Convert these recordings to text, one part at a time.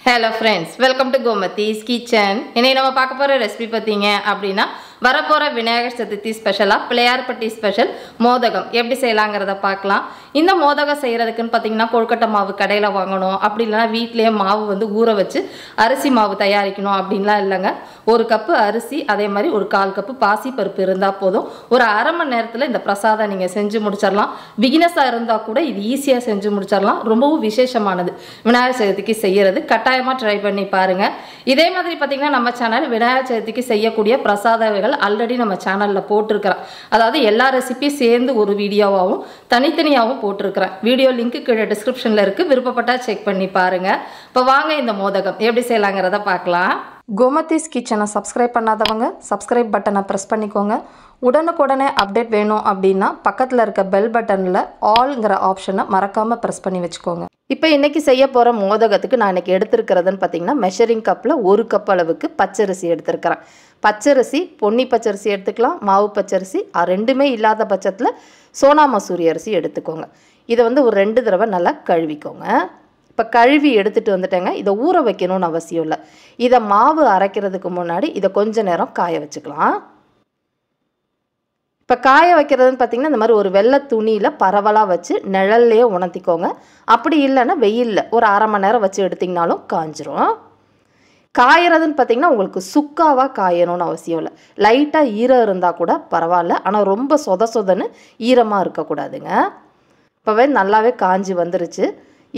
Hello friends, welcome to Gomati's Kitchen. இன்னைக்கு நம்ம பார்க்க போற ரெசிபி பாத்தீங்க அப்படினா வரப்போற விநாயகர் சதுர்த்தி ஸ்பெஷலா பிள்ளையார்பட்டி ஸ்பெஷல் மோதகம் எப்படி செய்யலாம்ங்கறத பார்க்கலாம். இந்த மோதகம் செய்யிறதுக்குன்னு பாத்தீங்கன்னா கொழுக்கட்டை மாவு கடையில வாங்கணும் அப்படி இல்லனா வீட்லயே மாவு வந்து ஊற வச்சு அரிசி மாவு தயாரிக்கணும் அப்படின்லாம் இல்லங்க. ஒரு கப் அரிசி அதே மாதிரி ஒரு 1/4 கப் பாசி பருப்பு இருந்தா போதும். ஒரு அரை மணி நேரத்துல இந்த பிரசாதம் நீங்க செஞ்சு முடிச்சிரலாம். பிகினர்ஸா இருந்தா கூட இது ஈஸியா செஞ்சு முடிச்சிரலாம். ரொம்பவும் விசேஷமானது. விநாயகர் சதுர்த்திக்கு செய்யிறது கட்டாயமா ட்ரை பண்ணி பாருங்க. இதே மாதிரி பாத்தீங்கன்னா நம்ம சேனல் விநாயகர் சதுர்த்திக்கு செய்யக்கூடிய பிரசாதங்கள் ஆல்ரெடி நம்ம சேனல்ல போட்டுருக்கறேன். அதாவது எல்லா ரெசிபி சேர்ந்து ஒரு வீடியோவாவும் தனித்தனியாவும் போட்டுருக்கறேன். வீடியோ லிங்க் கீழ டிஸ்கிரிப்ஷன்ல இருக்கு. விருப்பப்பட்டா செக் பண்ணி பாருங்க. இப்போ வாங்க இந்த மோதகம் எப்படி செய்யலாம்ங்கறத பார்க்கலாம். கோமதிஸ் கிச்சனை சப்ஸ்கிரைப் பண்ணாதவங்க சப்ஸ்கிரைப் பட்டனை பிரஸ் பண்ணிக்கோங்க. உடனுக்குடனே அப்டேட் வேணும் அப்படின்னா பக்கத்தில் இருக்க பெல் பட்டனில் ஆல்ங்கிற ஆப்ஷனை மறக்காமல் ப்ரெஸ் பண்ணி வச்சுக்கோங்க. இப்போ இன்றைக்கி செய்ய போகிற மோதகத்துக்கு நான் இன்றைக்கி எடுத்துருக்கிறதுன்னு பார்த்தீங்கன்னா மெஷரிங் கப்பில் 1 கப் அளவுக்கு பச்சரிசி எடுத்துருக்கிறேன். பச்சரிசி பொன்னி பச்சரிசி எடுத்துக்கலாம், மாவு பச்சரிசி ரெண்டுமே இல்லாத பட்சத்தில் சோனா மசூரி அரிசி எடுத்துக்கோங்க. இதை வந்து ஒரு 2 தடவை நல்லா கழுவிக்கோங்க. இப்போ கழுவி எடுத்துகிட்டு வந்துட்டேங்க. இதை ஊற வைக்கணும்னு அவசியம் இல்லை. இதை மாவு அரைக்கிறதுக்கு முன்னாடி இதை கொஞ்ச நேரம் காய வச்சுக்கலாம். இப்போ காய வைக்கிறதுன்னு பார்த்தீங்கன்னா இந்த மாதிரி ஒரு வெள்ளை துணியில் பரவலாக வச்சு நிழல்லையே உணர்த்திக்கோங்க. அப்படி இல்லைன்னா வெயிலில் ஒரு அரை மணி நேரம் வச்சு எடுத்திங்கனாலும் காஞ்சிரும். காயறதுன்னு பார்த்தீங்கன்னா உங்களுக்கு சுக்காவாக காயணும்னு அவசியம் இல்லை. லைட்டாக ஈரம் இருந்தால் கூட பரவாயில்ல. ஆனால் ரொம்ப சொதன்னு ஈரமாக இருக்கக்கூடாதுங்க. இப்போவே நல்லாவே காஞ்சி வந்துருச்சு.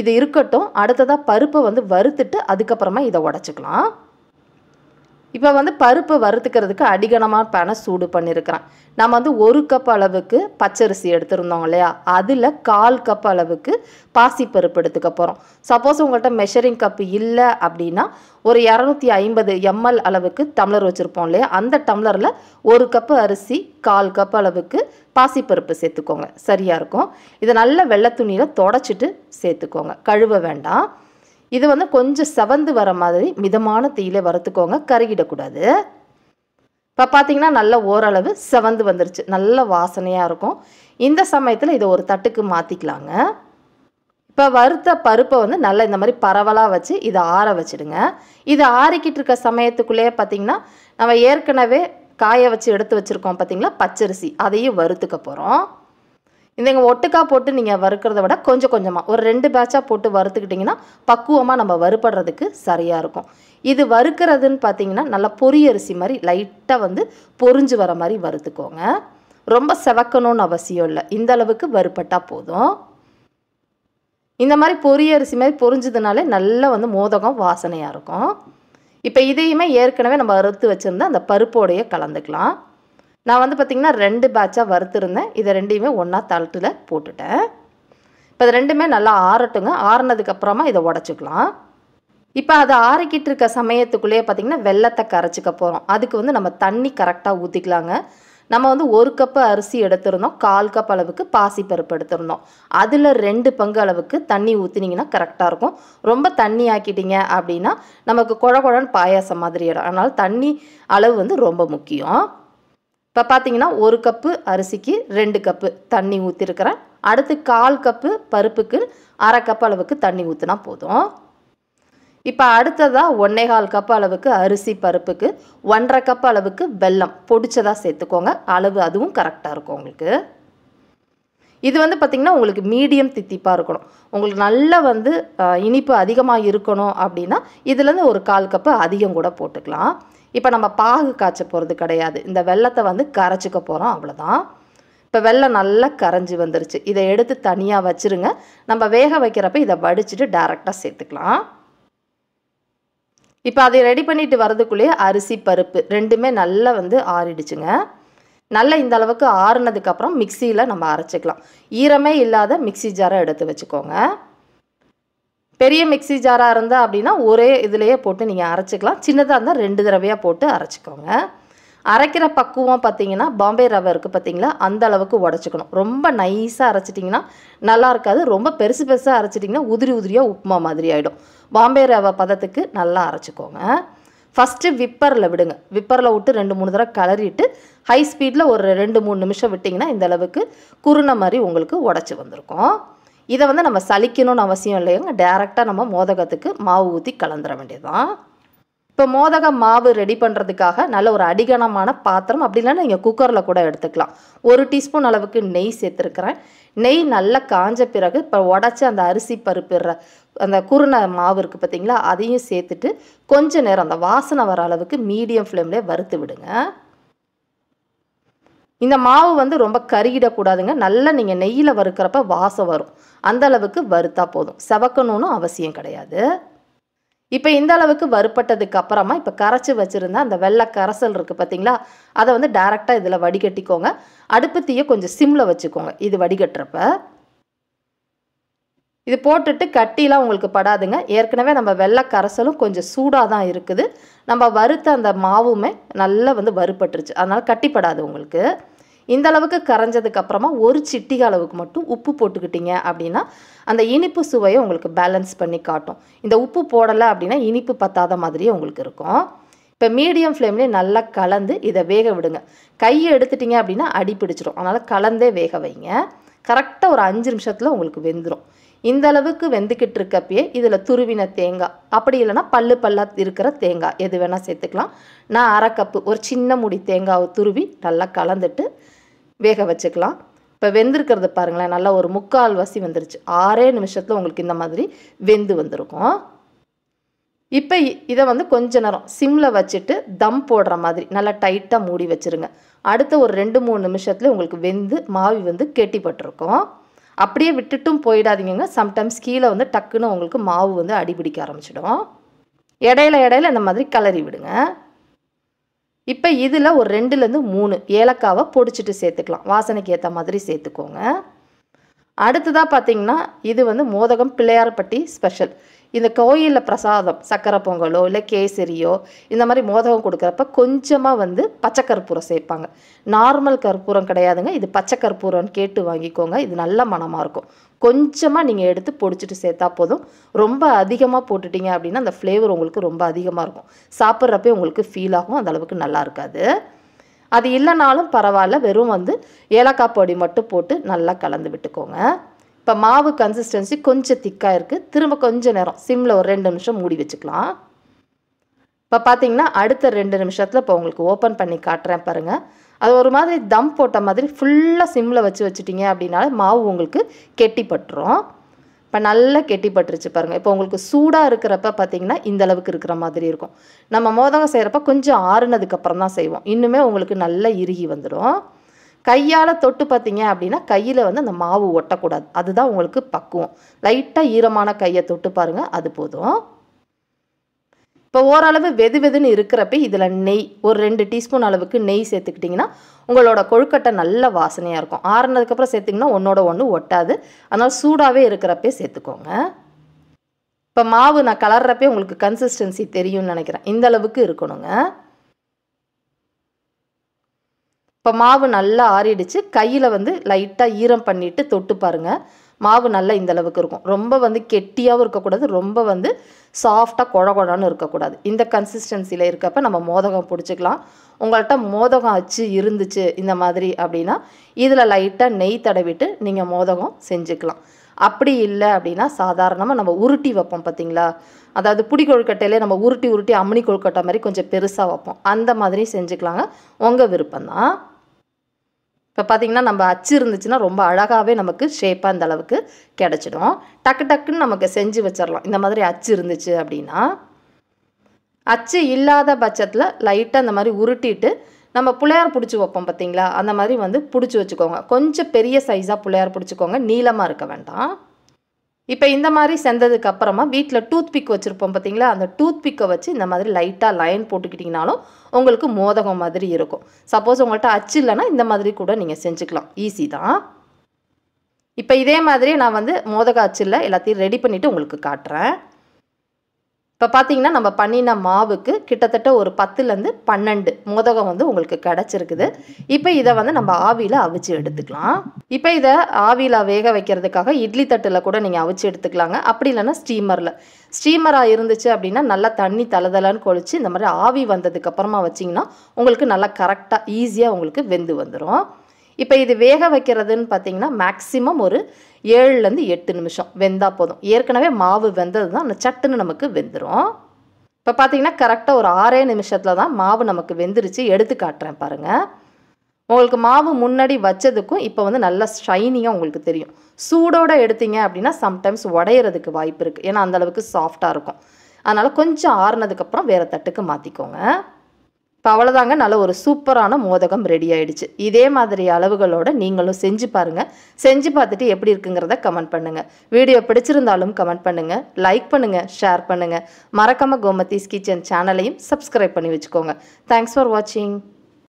இது இருக்கட்டும். அடுத்ததாக பருப்பை வந்து வறுத்துட்டு அதுக்கப்புறமா இதை உடச்சிக்கலாம். இப்போ வந்து பருப்பு வறுத்துக்கிறதுக்கு அடிகனமான பேனை சூடு பண்ணியிருக்கிறேன். நம்ம வந்து 1 கப் அளவுக்கு பச்சரிசி எடுத்துருந்தோம் இல்லையா, அதில் 1/4 கப் அளவுக்கு பாசிப்பருப்பு எடுத்துக்க போகிறோம். சப்போஸ் உங்கள்கிட்ட மெஷரிங் கப்பு இல்லை அப்படின்னா ஒரு 250 ml அளவுக்கு டம்ளர் வச்சுருப்போம் இல்லையா, அந்த டம்ளரில் 1 கப்பு அரிசி 1/4 கப் அளவுக்கு பாசிப்பருப்பு சேர்த்துக்கோங்க. சரியாக இருக்கும். இதை நல்ல வெள்ளை துணியில் தொடச்சிட்டு சேர்த்துக்கோங்க. கழுவ வேண்டாம். இது வந்து கொஞ்சம் செவந்து வர மாதிரி மிதமான தீயில வறுத்துக்கோங்க. கருகிடக்கூடாது. இப்போ பார்த்தீங்கன்னா நல்ல ஓரளவு செவந்து வந்துருச்சு. நல்ல வாசனையாக இருக்கும். இந்த சமயத்தில் இதை ஒரு தட்டுக்கு மாற்றிக்கலாங்க. இப்போ வறுத்த பருப்பை வந்து நல்லா இந்த மாதிரி பரவலாக வச்சு இதை ஆற வச்சுடுங்க. இதை ஆறிக்கிட்டு இருக்க சமயத்துக்குள்ளேயே பார்த்தீங்கன்னா நம்ம ஏற்கனவே காய வச்சு எடுத்து வச்சுருக்கோம் பார்த்தீங்களா பச்சரிசி, அதையும் வறுத்துக்க போகிறோம். இந்தங்க ஒட்டுக்கா போட்டு நீங்கள் வறுக்கிறத விட கொஞ்சம் கொஞ்சமாக ஒரு 2 பேட்சாக போட்டு வறுத்துக்கிட்டிங்கன்னா பக்குவமாக நம்ம வறுபடுறதுக்கு சரியாக இருக்கும். இது வறுக்கிறதுன்னு பார்த்தீங்கன்னா நல்லா பொரியரிசி மாதிரி லைட்டாக வந்து பொரிஞ்சு வர மாதிரி வறுத்துக்கோங்க. ரொம்ப செவக்கணும்னு அவசியம் இல்லை. இந்த அளவுக்கு வறுப்பட்டால் போதும். இந்த மாதிரி பொரியரிசி மாதிரி பொரிஞ்சதுனாலே நல்லா வந்து மோதகம் வாசனையாக இருக்கும். இப்போ இதையுமே ஏற்கனவே நம்ம வறுத்து வச்சுருந்தா அந்த பருப்போடையே கலந்துக்கலாம். நான் வந்து பார்த்திங்கன்னா 2 பேட்சாக வறுத்துருந்தேன். இதை ரெண்டையுமே ஒன்றா தளத்தில் போட்டுட்டேன். இப்போ இது ரெண்டுமே நல்லா ஆறட்டுங்க. ஆறுனதுக்கப்புறமா இதை உடச்சிக்கலாம். இப்போ அதை ஆறிக்கிட்டு இருக்க சமயத்துக்குள்ளேயே பார்த்திங்கன்னா வெல்லத்தை கரைச்சிக்க போகிறோம். அதுக்கு வந்து நம்ம தண்ணி கரெக்டாக ஊற்றிக்கலாங்க. நம்ம வந்து 1 கப்பு அரிசி எடுத்திருந்தோம், 1/4 கப் அளவுக்கு பாசிப்பருப்பு எடுத்திருந்தோம். அதில் 2 பங்கு அளவுக்கு தண்ணி ஊற்றினீங்கன்னா கரெக்டாக இருக்கும். ரொம்ப தண்ணி ஆக்கிட்டீங்க அப்படின்னா நமக்கு குழன்னு பாயாசம் மாதிரி இடம். அதனால் தண்ணி அளவு வந்து ரொம்ப முக்கியம். இப்போ பார்த்தீங்கன்னா 1 கப்பு அரிசிக்கு 2 கப்பு தண்ணி ஊற்றிருக்கிறேன். அடுத்து 1/4 கப்பு பருப்புக்கு 1/2 கப் அளவுக்கு தண்ணி ஊற்றினா போதும். இப்போ அடுத்ததாக 1/4 கப் அளவுக்கு அரிசி பருப்புக்கு 1/2 கப் அளவுக்கு வெல்லம் பொடிச்சதாக சேர்த்துக்கோங்க. அளவு அதுவும் கரெக்டாக இருக்கும் உங்களுக்கு. இது வந்து பார்த்திங்கன்னா உங்களுக்கு மீடியம் தித்திப்பாக இருக்கணும். உங்களுக்கு நல்லா வந்து இனிப்பு அதிகமாக இருக்கணும் அப்படின்னா இதுலேருந்து ஒரு 1/4 கப்பு அதிகம் கூட போட்டுக்கலாம். இப்போ நம்ம பாகு காய்ச்ச போகிறது கிடையாது. இந்த வெல்லத்தை வந்து கரைச்சிக்க போகிறோம், அவ்வளோதான். இப்போ வெல்லம் நல்லா கரைஞ்சி வந்துருச்சு. இதை எடுத்து தனியாக வச்சுருங்க. நம்ம வேக வைக்கிறப்ப இதை வடிச்சிட்டு டைரெக்டாக சேர்த்துக்கலாம். இப்போ அதை ரெடி பண்ணிட்டு வரதுக்குள்ளேயே அரிசி பருப்பு ரெண்டுமே நல்லா வந்து ஆறிடுச்சுங்க. நல்லா இந்த அளவுக்கு ஆறுனதுக்கப்புறம் மிக்சியில் நம்ம அரைச்சிக்கலாம். ஈரமே இல்லாத மிக்சி ஜாரை எடுத்து வச்சுக்கோங்க. பெரிய மிக்சி ஜாராக இருந்தால் அப்படின்னா ஒரே இதிலையே போட்டு நீங்கள் அரைச்சிக்கலாம். சின்னதாக இருந்தால் 2 தடவையாக போட்டு அரைச்சிக்கோங்க. அரைக்கிற பக்குவம் பார்த்தீங்கன்னா பாம்பே ரவை இருக்குது பார்த்தீங்களா, அந்த அளவுக்கு உடச்சிக்கணும். ரொம்ப நைஸாக அரைச்சிட்டிங்கன்னா நல்லா இருக்காது. ரொம்ப பெருசாக அரைச்சிட்டிங்கன்னா உதிரியாக உப்புமா மாதிரி ஆகிடும். பாம்பே ரவை பதத்துக்கு நல்லா அரைச்சிக்கோங்க. ஃபஸ்ட்டு விப்பரில் விடுங்க. விப்பரில் விட்டு 2-3 தடவை கிளறிட்டு ஹை ஸ்பீடில் ஒரு 2-3 நிமிஷம் விட்டிங்கன்னா இந்த அளவுக்கு குருணை மாதிரி உங்களுக்கு உடச்சி வந்திருக்கும். இதை வந்து நம்ம சலிக்கணும்னு அவசியம் இல்லைங்க, டைரெக்டாக நம்ம மோதகத்துக்கு மாவு ஊற்றி கலந்துட வேண்டியதுதான். இப்போ மோதக மாவு ரெடி பண்ணுறதுக்காக நல்ல ஒரு அடிகனமான பாத்திரம், அப்படி இல்லைன்னா நீங்கள் குக்கரில் கூட எடுத்துக்கலாம். 1 டீஸ்பூன் அளவுக்கு நெய் சேர்த்துருக்குறேன். நெய் நல்லா காஞ்ச பிறகு இப்போ உடச்சி அந்த அரிசி பருப்புற அந்த குருணை மாவு இருக்குது பார்த்தீங்களா, அதையும் சேர்த்துட்டு கொஞ்ச நேரம் அந்த வாசனை வர அளவுக்கு மீடியம் ஃப்ளேம்லேயே வறுத்து விடுங்க. இந்த மாவு வந்து ரொம்ப கருகிடக்கூடாதுங்க, நல்லா நீங்கள் நெய்யில் வறுக்கிறப்ப வாசம் வரும், அந்த அளவுக்கு வறுத்தா போதும், செவக்கணும்னு அவசியம் கிடையாது. இப்போ இந்த அளவுக்கு வறுப்பட்டதுக்கு அப்புறமா இப்போ கரைச்சி வச்சுருந்த அந்த வெள்ளை கரைசல் இருக்குது பார்த்தீங்களா, அதை வந்து டைரெக்டாக இதில் வடிகட்டிக்கோங்க. அடுப்பு தீயை கொஞ்சம் சிம்மில் வச்சுக்கோங்க. இது வடிகட்டுறப்ப இது போட்டுட்டு கட்டிலாம் உங்களுக்கு படாதுங்க. ஏற்கனவே நம்ம வெள்ளை கரைசலும் கொஞ்சம் சூடாக தான் இருக்குது, நம்ம வறுத்த அந்த மாவுமே நல்லா வந்து வறுப்பட்டுருச்சு, அதனால் கட்டிப்படாது உங்களுக்கு. இந்த அளவுக்கு கரைஞ்சதுக்கு அப்புறமா 1 சிட்டிகை அளவுக்கு மட்டும் உப்பு போட்டுக்கிட்டீங்க அப்படின்னா அந்த இனிப்பு சுவையை உங்களுக்கு பேலன்ஸ் பண்ணி காட்டும். இந்த உப்பு போடலை அப்படின்னா இனிப்பு பத்தாத மாதிரியே உங்களுக்கு இருக்கும். இப்போ மீடியம் ஃப்ளேம்லேயே நல்லா கலந்து இதை வேக விடுங்க. கையை எடுத்துட்டிங்க அப்படின்னா அடி பிடிச்சிடும், அதனால் கலந்தே வேக வைங்க. கரெக்டாக ஒரு 5 நிமிஷத்தில் உங்களுக்கு வெந்துடும். இந்த அளவுக்கு வெந்துக்கிட்டு இருக்கப்பயே இதில் துருவின தேங்காய், அப்படி இல்லைன்னா பல்லாக இருக்கிற தேங்காய் எது வேணால் சேர்த்துக்கலாம். நான் 1/2 கப்பு ஒரு சின்ன முடி தேங்காவை துருவி நல்லா கலந்துட்டு வேக வச்சுக்கலாம். இப்போ வெந்திருக்கிறது பாருங்களேன், நல்லா ஒரு 3/4 வாசி வந்துருச்சு. 6 நிமிஷத்தில் உங்களுக்கு இந்த மாதிரி வெந்து வந்திருக்கும். இப்போ இதை வந்து கொஞ்ச நேரம் சிம்மில் வச்சுட்டு தம் போடுற மாதிரி நல்லா டைட்டாக மூடி வச்சுருங்க. அடுத்த ஒரு 2-3 நிமிஷத்துல உங்களுக்கு வெந்து மாவி வந்து கெட்டிப்பட்டிருக்கும். அப்படியே விட்டுட்டும் போயிடாதீங்க, சம்டைம்ஸ் கீழே வந்து டக்குன்னு உங்களுக்கு மாவு வந்து அடிபிடிக்க ஆரம்பிச்சிடும். இடையில இந்த மாதிரி கிளறி விடுங்க. இப்போ இதில் ஒரு 2-3 ஏலக்காவை பொடிச்சிட்டு சேர்த்துக்கலாம், வாசனைக்கு ஏற்ற மாதிரி சேர்த்துக்கோங்க. அடுத்ததாக பார்த்தீங்கன்னா இது வந்து மோதகம் பிள்ளையார்பட்டி ஸ்பெஷல். இந்த கோயிலில் பிரசாதம் சக்கரை பொங்கலோ இல்லை கேசரியோ இந்த மாதிரி மோதகம் கொடுக்குறப்ப கொஞ்சமாக வந்து பச்சை கற்பூரம் சேர்ப்பாங்க. நார்மல் கற்பூரம் கிடையாதுங்க, இது பச்சை கற்பூரம்னு கேட்டு வாங்கிக்கோங்க, இது நல்ல மணமாக இருக்கும். கொஞ்சமாக நீங்கள் எடுத்து பொடிச்சிட்டு சேர்த்தா போதும். ரொம்ப அதிகமாக போட்டுட்டீங்க அப்படின்னா அந்த ஃப்ளேவர் உங்களுக்கு ரொம்ப அதிகமாக இருக்கும், சாப்பிட்றப்பே உங்களுக்கு ஃபீல் ஆகும், அந்த அளவுக்கு நல்லா இருக்காது. அது இல்லைனாலும் பரவாயில்ல, வெறும் வந்து ஏலக்காய் பொடி மட்டும் போட்டு நல்லா கலந்து விட்டுக்கோங்க. இப்போ மாவு கன்சிஸ்டன்சி கொஞ்சம் திக்காக இருக்குது, திரும்ப கொஞ்சம் நேரம் சிம்மில் ஒரு 2 நிமிஷம் மூடி வச்சுக்கலாம். இப்போ பார்த்தீங்கன்னா அடுத்த 2 நிமிஷத்தில் இப்போ உங்களுக்கு ஓப்பன் பண்ணி காட்டுறேன் பாருங்கள். அது ஒரு மாதிரி தம் போட்ட மாதிரி ஃபுல்லாக சிம்மில் வச்சுட்டிங்க அப்படின்னாலே மாவு உங்களுக்கு கெட்டிப்பட்டுரும். இப்போ நல்லா கெட்டிப்பட்டுருச்சு பாருங்கள். இப்போ உங்களுக்கு சூடாக இருக்கிறப்ப பார்த்தீங்கன்னா இந்த அளவுக்கு இருக்கிற மாதிரி இருக்கும். நம்ம மோதகம் செய்கிறப்ப கொஞ்சம் ஆறுனதுக்கப்புறம் தான் செய்வோம், இன்னுமே உங்களுக்கு நல்லா இறுகி வந்துடும். கையால் தொட்டு பார்த்தீங்க அப்படின்னா கையில் வந்து அந்த மாவு ஒட்டக்கூடாது, அதுதான் உங்களுக்கு பக்குவம். லைட்டாக ஈரமான கையை தொட்டு பாருங்கள், அது போதும். இப்போ ஓரளவு வெதுன்னு இருக்கிறப்ப இதில் நெய் ஒரு 2 டீஸ்பூன் அளவுக்கு நெய் சேர்த்துக்கிட்டிங்கன்னா உங்களோட கொழுக்கட்டை நல்ல வாசனையாக இருக்கும். ஆறுனதுக்கப்புறம் சேர்த்திங்கன்னா ஒன்றோட ஒன்று ஒட்டாது, அதனால் சூடாகவே இருக்கிறப்பே சேர்த்துக்கோங்க. இப்போ மாவு நான் கலர்றப்பே உங்களுக்கு கன்சிஸ்டன்சி தெரியும்னு நினைக்கிறேன், இந்த அளவுக்கு இருக்கணுங்க. இப்போ மாவு நல்லா ஆறிடுச்சு, கையில் வந்து லைட்டாக ஈரம் பண்ணிவிட்டு தொட்டு பாருங்கள், மாவு நல்லா இந்த அளவுக்கு இருக்கும். ரொம்ப வந்து கெட்டியாகவும் இருக்கக்கூடாது, ரொம்ப வந்து சாஃப்டாக குழன்னு இருக்கக்கூடாது. இந்த கன்சிஸ்டன்சியில் இருக்கப்போ நம்ம மோதகம் பிடிச்சிக்கலாம். உங்கள்கிட்ட மோதகம் அச்சு இருந்துச்சு இந்த மாதிரி அப்படின்னா இதில் லைட்டாக நெய் தடவிட்டு நீங்கள் மோதகம் செஞ்சுக்கலாம். அப்படி இல்லை அப்படின்னா சாதாரணமாக நம்ம உருட்டி வைப்போம் பார்த்தீங்களா, அதாவது புடி கொழுக்கட்டையிலே நம்ம உருட்டி அம்மணி கொழுக்கட்டை மாதிரி கொஞ்சம் பெருசாக வைப்போம், அந்த மாதிரி செஞ்சுக்கலாங்க, உங்கள் விருப்பம்தான். இப்போ பார்த்தீங்கன்னா நம்ம அச்சு இருந்துச்சுன்னா ரொம்ப அழகாகவே நமக்கு ஷேப்பாக இந்த அளவுக்கு கிடச்சிடும். டக்குன்னு நமக்கு செஞ்சு வச்சிடலாம் இந்த மாதிரி அச்சு இருந்துச்சு அப்படின்னா. அச்சு இல்லாத பட்சத்தில் லைட்டாக இந்த மாதிரி உருட்டிட்டு நம்ம புள்ளையார் பிடிச்சி வைப்போம் பார்த்தீங்களா, அந்த மாதிரி வந்து பிடிச்சி வச்சுக்கோங்க. கொஞ்சம் பெரிய சைஸாக புள்ளையார் பிடிச்சிக்கோங்க, நீளமாக இருக்க வேண்டாம். இப்போ இந்த மாதிரி செஞ்சதுக்கு அப்புறமா வீட்டில் டூத் பிக் வச்சுருப்போம் பார்த்தீங்களா, அந்த டூத் பிக்கை வச்சு இந்த மாதிரி லைட்டாக லைன் போட்டுக்கிட்டிங்கனாலும் உங்களுக்கு மோதகம் மாதிரி இருக்கும். சப்போஸ் உங்கள்கிட்ட அச்சு இல்லைன்னா இந்த மாதிரி கூட நீங்கள் செஞ்சுக்கலாம், ஈஸி தான். இப்போ இதே மாதிரி நான் வந்து மோதக அச்சில் எல்லாத்தையும் ரெடி பண்ணிவிட்டு உங்களுக்கு காட்டுறேன். இப்போ பார்த்தீங்கன்னா நம்ம பண்ணின மாவுக்கு கிட்டத்தட்ட ஒரு 10லேருந்து 12 மோதகம் வந்து உங்களுக்கு கிடச்சிருக்குது. இப்போ இதை வந்து நம்ம ஆவியில் அவிச்சு எடுத்துக்கலாம். இப்போ இதை ஆவியில் வேக வைக்கிறதுக்காக இட்லி தட்டில் கூட நீங்கள் அவிச்சு எடுத்துக்கலாங்க, அப்படி இல்லைன்னா ஸ்டீமராக இருந்துச்சு அப்படின்னா நல்லா தண்ணி தளதளன்னு கொளிச்சு இந்த மாதிரி ஆவி வந்ததுக்கப்புறமா வச்சிங்கன்னா உங்களுக்கு நல்லா கரெக்டாக ஈஸியாக உங்களுக்கு வெந்து வந்துடும். இப்போ இது வேக வைக்கிறதுன்னு பார்த்தீங்கன்னா மேக்ஸிமம் ஒரு 7லேருந்து 8 நிமிஷம் வெந்தால் போதும். ஏற்கனவே மாவு வெந்தது தான் அந்த சட்டுன்னு நமக்கு வெந்துடும். இப்போ பார்த்தீங்கன்னா கரெக்டாக ஒரு 6 நிமிஷத்தில் தான் மாவு நமக்கு வெந்துருச்சு. எடுத்து காட்டுறேன் பாருங்கள். உங்களுக்கு மாவு முன்னாடி வச்சதுக்கும் இப்போ வந்து நல்லா ஷைனிங்காக உங்களுக்கு தெரியும். சூடோடு எடுத்தீங்க அப்படின்னா சம்டைம்ஸ் உடையிறதுக்கு வாய்ப்பு இருக்குது. ஏன்னா அந்தளவுக்கு சாஃப்டாக இருக்கும். அதனால் கொஞ்சம் ஆறுனதுக்கப்புறம் வேறு தட்டுக்கு மாற்றிக்கோங்க. இப்போ அவ்வளோதாங்க, நல்ல ஒரு சூப்பரான மோதகம் ரெடி ஆகிடுச்சு. இதே மாதிரி அளவுகளோடு நீங்களும் செஞ்சு பாருங்கள். செஞ்சு பார்த்துட்டு எப்படி இருக்குங்கிறத கமெண்ட் பண்ணுங்கள். வீடியோ பிடிச்சிருந்தாலும் கமெண்ட் பண்ணுங்கள், லைக் பண்ணுங்கள், ஷேர் பண்ணுங்கள். மறக்காமல் கோமதிஸ் கிச்சன் சேனலையும் சப்ஸ்கிரைப் பண்ணி வச்சுக்கோங்க. தேங்க்ஸ் ஃபார் வாட்சிங்.